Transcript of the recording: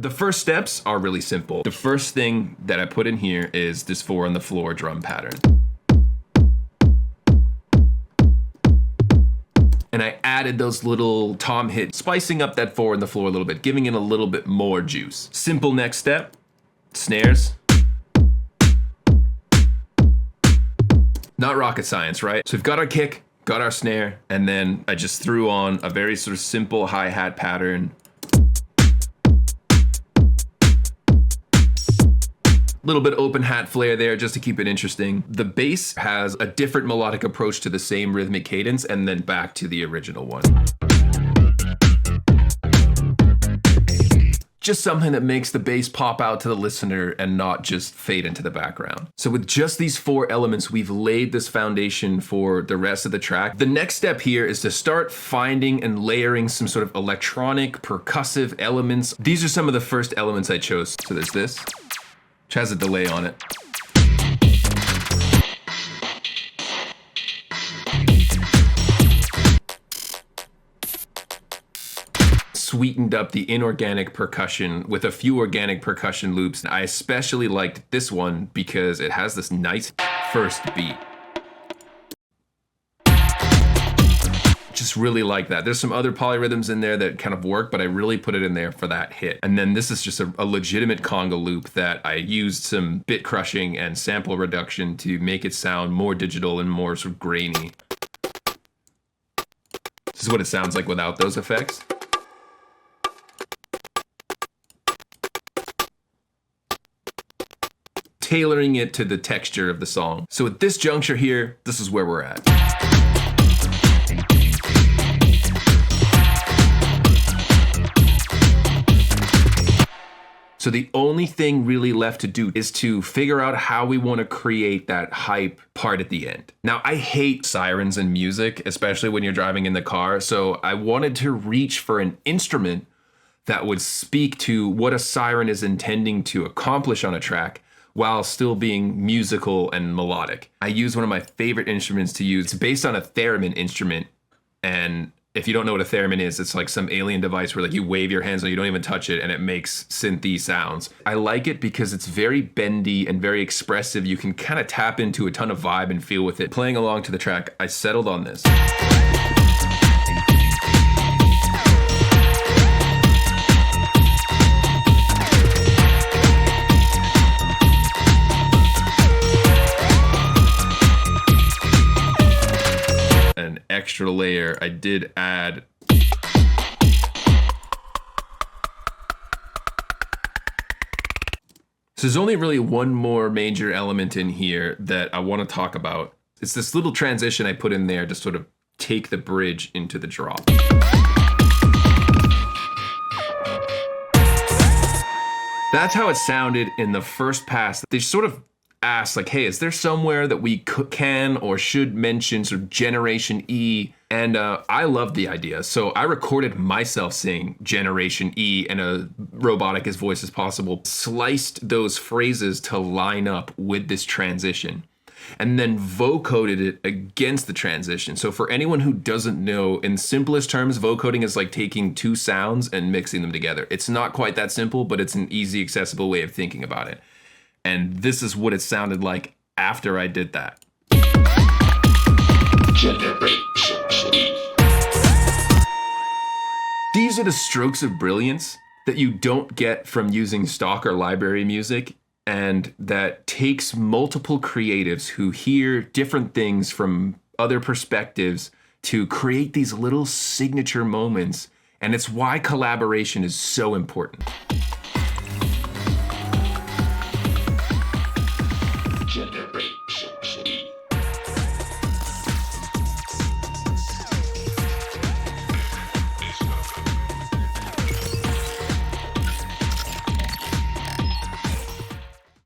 The first steps are really simple. The first thing that I put in here is this 4 on the floor drum pattern. And I added those little tom hits, spicing up that 4 on the floor a little bit, giving it a little bit more juice. Simple next step, snares. Not rocket science, right? So we've got our kick, got our snare, and then I just threw on a very sort of simple hi-hat pattern. Little bit open hat flair there just to keep it interesting. The bass has a different melodic approach to the same rhythmic cadence and then back to the original one. Just something that makes the bass pop out to the listener and not just fade into the background. So with just these 4 elements, we've laid this foundation for the rest of the track. The next step here is to start finding and layering some sort of electronic, percussive elements. These are some of the first elements I chose. So there's this, which has a delay on it. Sweetened up the inorganic percussion with a few organic percussion loops. I especially liked this one because it has this nice first beat. Just really like that. There's some other polyrhythms in there that kind of work, but I really put it in there for that hit. And then this is just a legitimate conga loop that I used some bit crushing and sample reduction to make it sound more digital and more sort of grainy. This is what it sounds like without those effects. Tailoring it to the texture of the song. So at this juncture here, this is where we're at. So the only thing really left to do is to figure out how we want to create that hype part at the end. Now, I hate sirens in music, especially when you're driving in the car. So I wanted to reach for an instrument that would speak to what a siren is intending to accomplish on a track while still being musical and melodic. I use one of my favorite instruments to use. It's based on a theremin instrument, and if you don't know what a theremin is, it's like some alien device where like you wave your hands and you don't even touch it and it makes synthy sounds. I like it because it's very bendy and very expressive. You can kind of tap into a ton of vibe and feel with it. Playing along to the track, I settled on this. Extra layer, I did add so there's only really one more major element in here that I want to talk about. It's this little transition I put in there to sort of take the bridge into the drop. That's how it sounded in the first pass. They sort of asked like, hey, is there somewhere that we can or should mention sort of Generation E? And I loved the idea. So I recorded myself saying Generation E in a robotic as voice as possible, sliced those phrases to line up with this transition, and then vocoded it against the transition. So for anyone who doesn't know, in simplest terms, vocoding is like taking 2 sounds and mixing them together. It's not quite that simple, but it's an easy, accessible way of thinking about it. And this is what it sounded like after I did that. These are the strokes of brilliance that you don't get from using stock or library music, and that takes multiple creatives who hear different things from other perspectives to create these little signature moments. And it's why collaboration is so important. Gender